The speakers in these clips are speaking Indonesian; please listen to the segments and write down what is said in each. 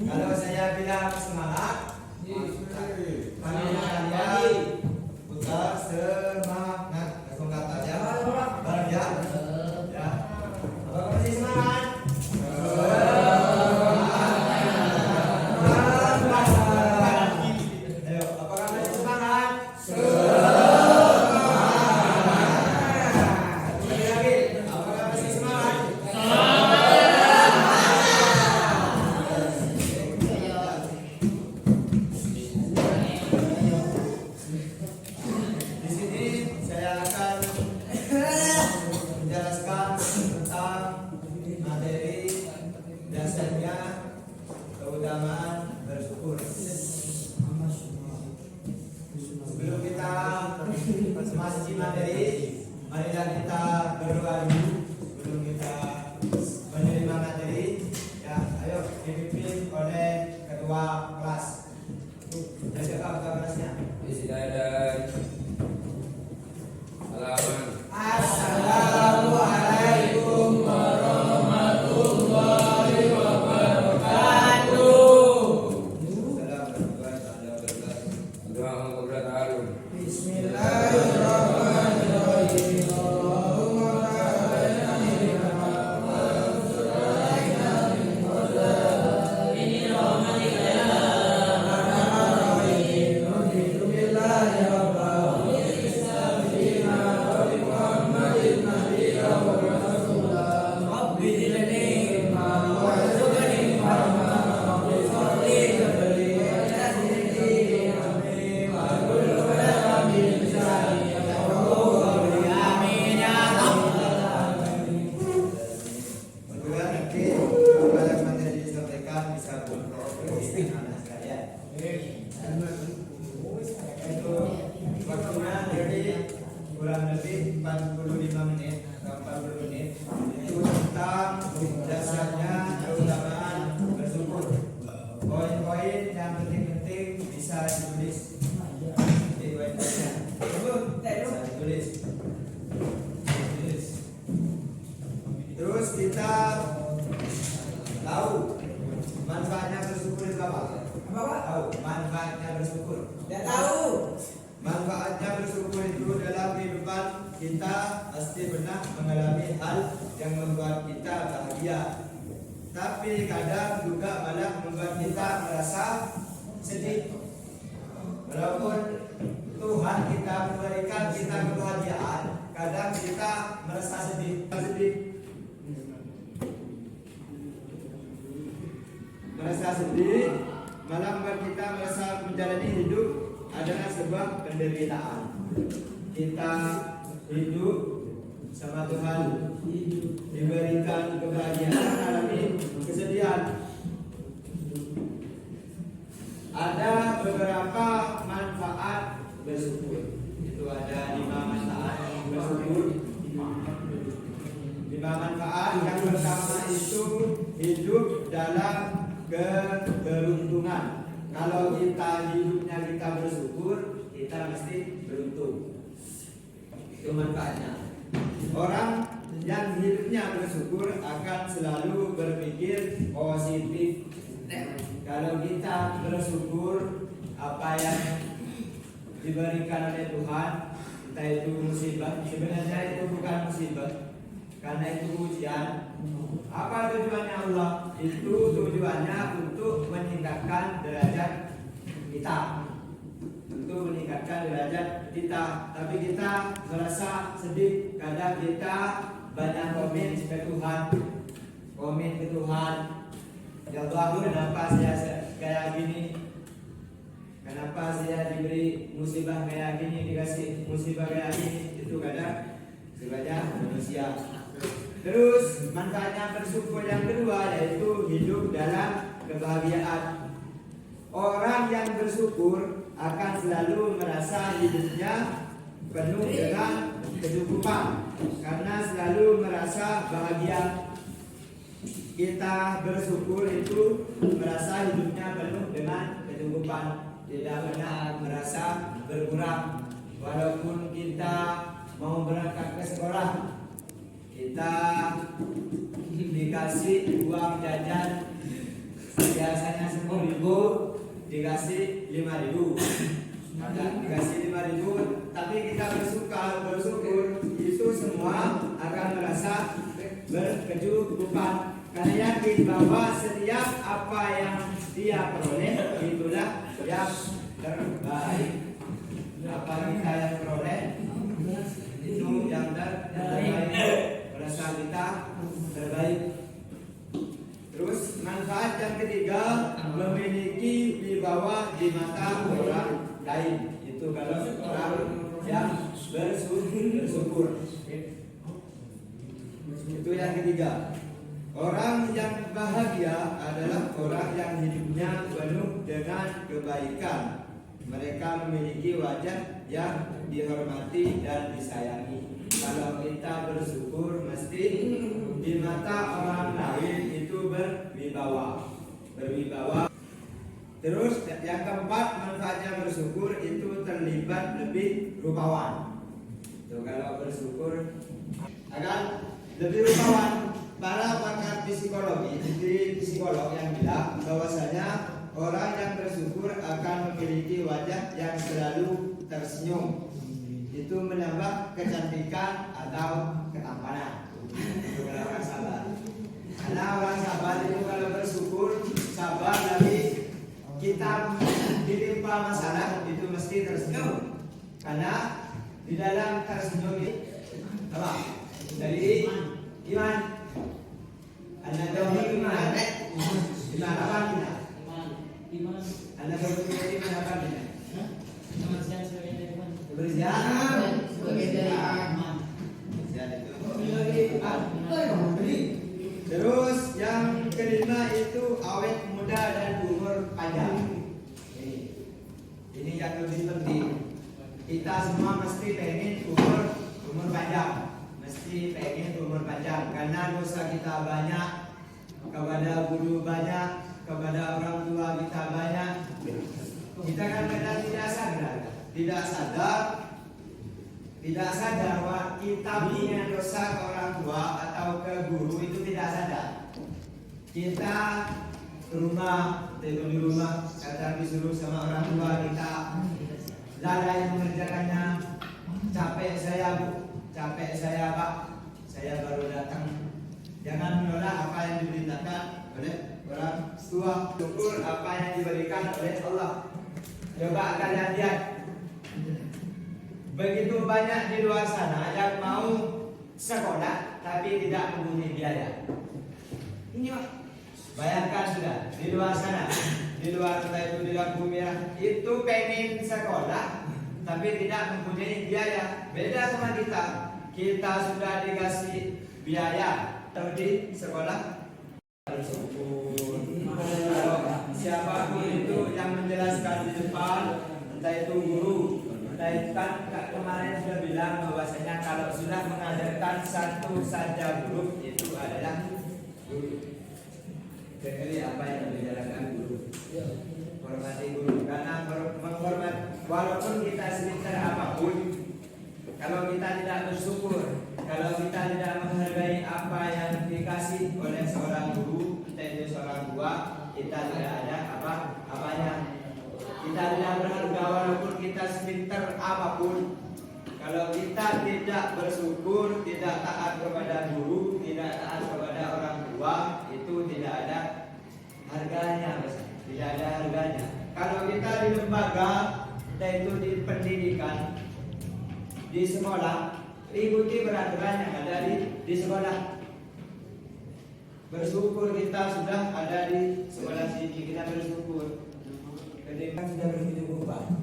Kalau saya bilang semangat, kalian putar semangat. Langsung kata aja. Bareng ya. Ya. Apakah masih semangat? Ayo, apakah masih semangat? Lagi, apakah masih semangat? Di sini saya akan menjelaskan tentang materi dasarnya keutamaan bersyukur. Sebelum kita masuk materi, marilah kita berdoa dulu sebelum kita menerima materi. Ya, ayo dipimpin oleh ketua kelas. Jadi apa ketua kelasnya? Halaman. Assalamualaikum warahmatullahi wabarakatuh. Doa mengumpulkan alun. Bismillahirrahmanirrahim. Allahumma Mudah-mudahan nanti apa yang materi disampaikan bisa berproses anak sekalian. Itu waktunya jadi kurang lebih 45 menit atau 40 menit. Itu tentang dasarnya keutamaan bersyukur. Poin-poin yang penting-penting bisa ditulis. Jadi poin-poinnya bisa ditulis. Terus kita tahu manfaatnya bersyukur itu apa? Tahu manfaatnya bersyukur? Tidak tahu. Manfaatnya bersyukur itu dalam kehidupan kita pasti pernah mengalami hal yang membuat kita bahagia. Tapi kadang juga malah membuat kita merasa sedih. Walaupun Tuhan kita memberikan kita kebahagiaan, kadang kita merasa sedih. Merasa sedih, malah membuat kita merasa menjalani hidup adalah sebuah penderitaan. Kita hidup sama Tuhan diberikan kebahagiaan, alami kesedihan. Ada beberapa manfaat bersyukur. Itu ada 5 manfaat bersyukur. 5 manfaat. Yang pertama itu hidup dalam keberuntungan. Kalau kita hidupnya kita bersyukur, kita mesti beruntung. Itu manfaatnya. Orang yang hidupnya bersyukur akan selalu berpikir positif. Kalau kita bersyukur apa yang diberikan oleh Tuhan, entah itu musibah, sebenarnya itu bukan musibah, karena itu ujian. Apa tujuannya Allah? Itu tujuannya untuk meningkatkan derajat kita, untuk meningkatkan derajat kita. Tapi kita merasa sedih, kadang kita banyak komen ke Tuhan, ya Allah, kenapa saya kayak gini? Kenapa saya diberi musibah kayak gini, dikasih musibah kayak gini? Itu kadang sebagai manusia. Terus manfaatnya bersyukur yang kedua yaitu hidup dalam kebahagiaan. Orang yang bersyukur akan selalu merasa hidupnya penuh dengan kecukupan karena selalu merasa bahagia. Kita bersyukur itu merasa hidupnya penuh dengan kecukupan, tidak pernah merasa berkurang. Walaupun kita mau berangkat ke sekolah, kita dikasih uang jajan biasanya 10.000, dikasih 5.000. Maka dikasih 5.000, tapi kita bersyukur itu semua akan merasa berkecukupan karena yakin bahwa setiap apa yang dia peroleh itulah yang terbaik. Apa kita yang peroleh itu yang terbaik, merasa kita terbaik. Terus manfaat yang ketiga, memiliki wibawa di mata orang lain. Itu kalau orang yang bersyukur. Itu yang ketiga. Orang yang bahagia adalah orang yang hidupnya penuh dengan kebaikan. Mereka memiliki wajah yang dihormati dan disayangi. Kalau kita bersyukur, mesti di mata orang lain itu berwibawa. Terus yang keempat, manfaatnya bersyukur itu terlibat lebih rupawan. Tuh, kalau bersyukur akan lebih rupawan. Para pakar psikologi, psikolog yang bilang bahwasanya orang yang bersyukur akan memiliki wajah yang selalu tersenyum. Itu menambah kecantikan atau ketampanan. Itu kalau orang sabar. Karena orang sabar itu kalau bersyukur, sabar tapi kita ditimpa masalah itu mesti tersenyum. Karena di dalam tersenyum itu apa? Dari iman. Anda tahu iman, iman apa kita? Iman. Anda tahu iman apa kita? Kebersihan sebagai iman. Kebersihan Sebagai iman. Terus yang kelima itu awet muda dan umur panjang. Ini yang lebih penting. Kita semua mesti pengen umur panjang. Mesti pengen umur panjang karena dosa kita banyak, kepada guru banyak, kepada orang tua kita banyak. Kita kan kadang tidak sadar bahwa kita punya dosa ke orang tua atau ke guru itu tidak sadar. Kita di rumah kadang disuruh sama orang tua kita lalai mengerjakannya. Capek saya bu, capek saya pak, saya baru datang. Jangan menolak apa yang diberitakan oleh orang tua. Syukur apa yang diberikan oleh Allah. Coba kalian lihat, begitu banyak di luar sana yang mau sekolah tapi tidak mempunyai biaya. Ini pak, bayangkan sudah di luar sana, di luar kota itu di lampu merah itu pengen sekolah tapi tidak mempunyai biaya. Beda sama kita, kita sudah dikasih biaya atau di sekolah. Bersyukur. Siapapun itu yang menjelaskan di depan, entah itu guru, entah itu kan kemarin sudah bilang bahwasanya kalau sudah mengajarkan satu saja huruf itu adalah guru. Jadi apa yang dijalankan guru? Hormati guru, karena menghormat walaupun kita sebentar apapun, kalau kita tidak bersyukur, kalau kita tidak menghargai apa yang dikasih oleh seorang guru, entah itu seorang tua, kita tidak ada apanya. Kita tidak berharga walaupun kita sepintar apapun. Kalau kita tidak bersyukur, tidak taat kepada guru, tidak taat kepada orang tua, itu tidak ada harganya, tidak ada harganya. Kalau kita di lembaga, yaitu di pendidikan, di sekolah, ikuti peraturan yang ada di sekolah. Bersyukur kita sudah ada di sekolah sini, kita bersyukur. Ketika sudah berkecukupan,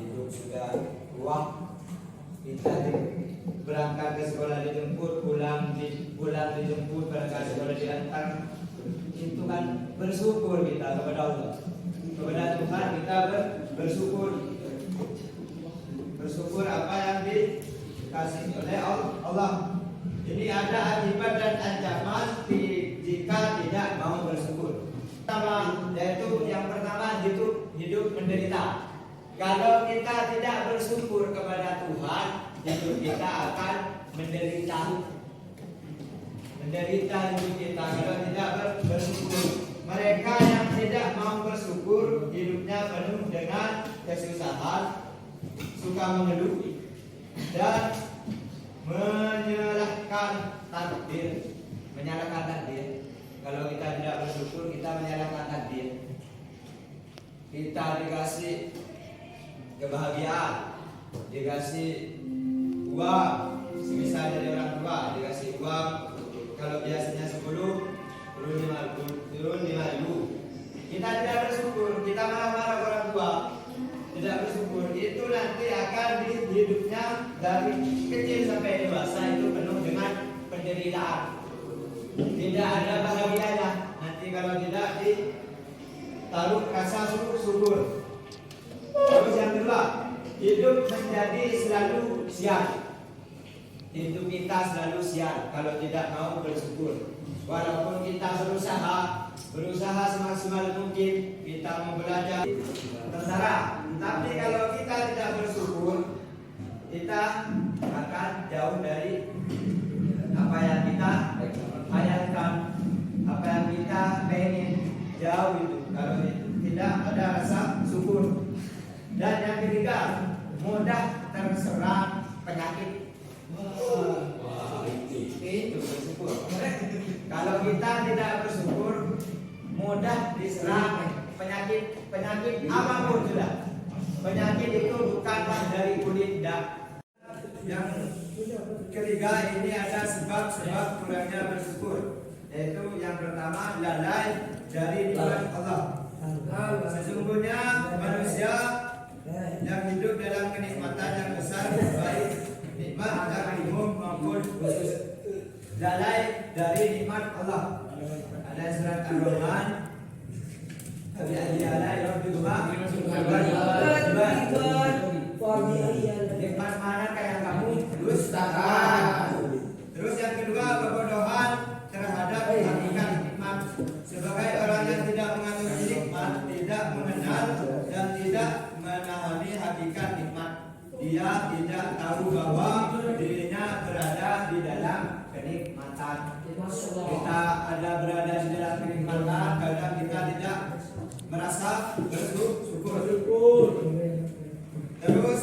hidup sudah uang, kita berangkat ke sekolah dijemput, pulang dijemput, berangkat ke sekolah diantar. Itu kan bersyukur kita kepada Allah, kepada Tuhan kita bersyukur. Bersyukur apa yang dikasih oleh Allah. Ini ada akibat dan ancaman jika tidak mau bersyukur. Yaitu yang pertama hidup menderita. Kalau kita tidak bersyukur kepada Tuhan, hidup kita akan menderita. Menderita hidup kita kalau tidak bersyukur. Mereka yang tidak mau bersyukur hidupnya penuh dengan kesusahan, suka mengeluh dan menyalahkan takdir. Menyalahkan takdir. Kalau kita tidak bersyukur, kita menyalahkan takdir. Kita dikasih kebahagiaan, dikasih uang, semisal dari orang tua dikasih uang, kalau biasanya 10 turun 5.000. Kita tidak bersyukur, kita marah-marah orang tua, tidak bersyukur, itu nanti akan di hidupnya dari kecil sampai dewasa itu penuh dengan penderitaan. Tidak ada bahagianya nanti kalau tidak ditaruh rasa syukur. Terus yang kedua, hidup menjadi selalu sial. Hidup kita selalu sial kalau tidak mau bersyukur. Walaupun kita berusaha semaksimal mungkin, kita mau belajar tentara, tapi kalau kita tidak bersyukur, kita akan jauh dari apa yang kita hayalkan, apa yang kita pengen, jauh itu kalau tidak ada rasa syukur. Dan yang ketiga, mudah terserang penyakit. Itu bersyukur. Kalau kita tidak bersyukur, mudah diserang penyakit apapun sudah. Penyakit itu bukanlah dari kulit dak. Yang ketiga ini ada sebab-sebab kurangnya bersyukur, yaitu yang pertama lalai dari nikmat Allah. Sesungguhnya manusia yang hidup dalam kenikmatan yang besar, baik nikmat yang umum maupun khusus, lalai dari nikmat Allah. Ada surat Ar-Rahman, nikmat mana kayak kamu dustakan. Terus yang kedua, kebodohan terhadap hakikat nikmat. Sebagai orang yang tidak mengambil nikmat, tidak mengenal dan tidak memahami hakikat nikmat, dia tidak tahu bahwa dirinya berada di dalam kenikmatan. Kita ada berada di dalam kenikmatan, kadang kita tidak merasa bersyukur. Terus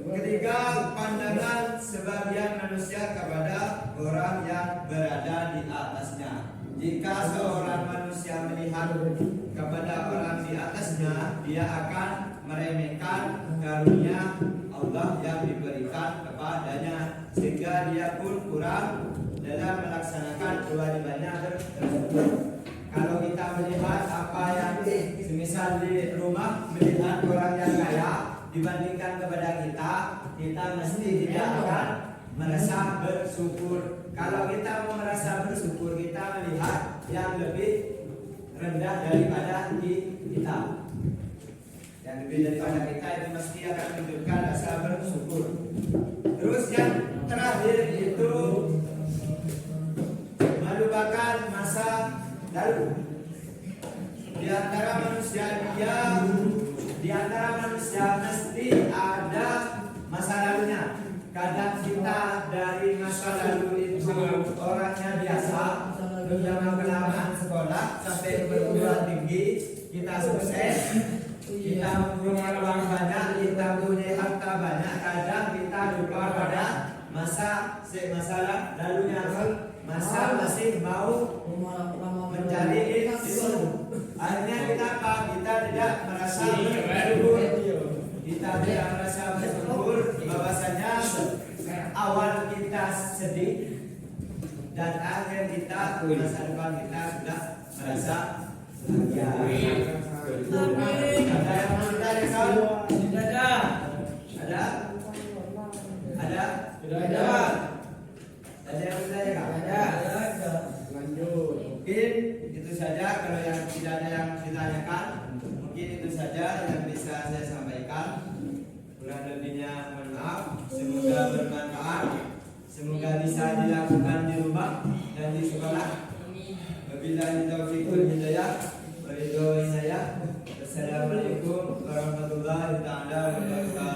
ketiga, pandangan sebagian manusia kepada orang yang berada di atasnya. Jika seorang manusia melihat kepada orang di atasnya, dia akan meremehkan karunia Allah yang diberikan kepadanya, sehingga dia pun kurang dalam melaksanakan kewajibannya tersebut. Kalau kita melihat apa yang semisal di rumah, melihat orang yang kaya dibandingkan kepada kita mesti tidak akan merasa bersyukur. Kalau kita mau merasa bersyukur, kita melihat yang lebih rendah daripada kita. Yang lebih daripada kita itu mesti akan menunjukkan rasa bersyukur. Terus yang terakhir itu melupakan masa lalu. Di antara manusia mesti ada masa lalunya. Kadang kita dari masa lalu itu orangnya biasa, zaman kelamaan sekolah sampai perguruan tinggi, kita sukses, kita mempunyai uang banyak, kita mempunyai harta banyak. Kadang kita lupa pada masa lalunya, masa masih mau mencari ilmu. Akhirnya kita apa? Kita tidak merasa bersyukur. Kita tidak merasa bersyukur bahwasanya awal kita sedih dan akhir kita, masa depan kita sudah merasa bahagia. Ada yang mau ditanya kawan? Ada? Ada yang bertanya kan? Ada. Lanjut. Mungkin itu saja. Kalau yang tidak ada yang ditanyakan, mungkin itu saja yang bisa saya sampaikan. Kurang lebihnya mohon maaf. Semoga bermanfaat. Semoga bisa dilakukan di rumah dan di sekolah. Wabillahi taufiq wal hidayah. Waridho saya. Assalamualaikum warahmatullahi wabarakatuh.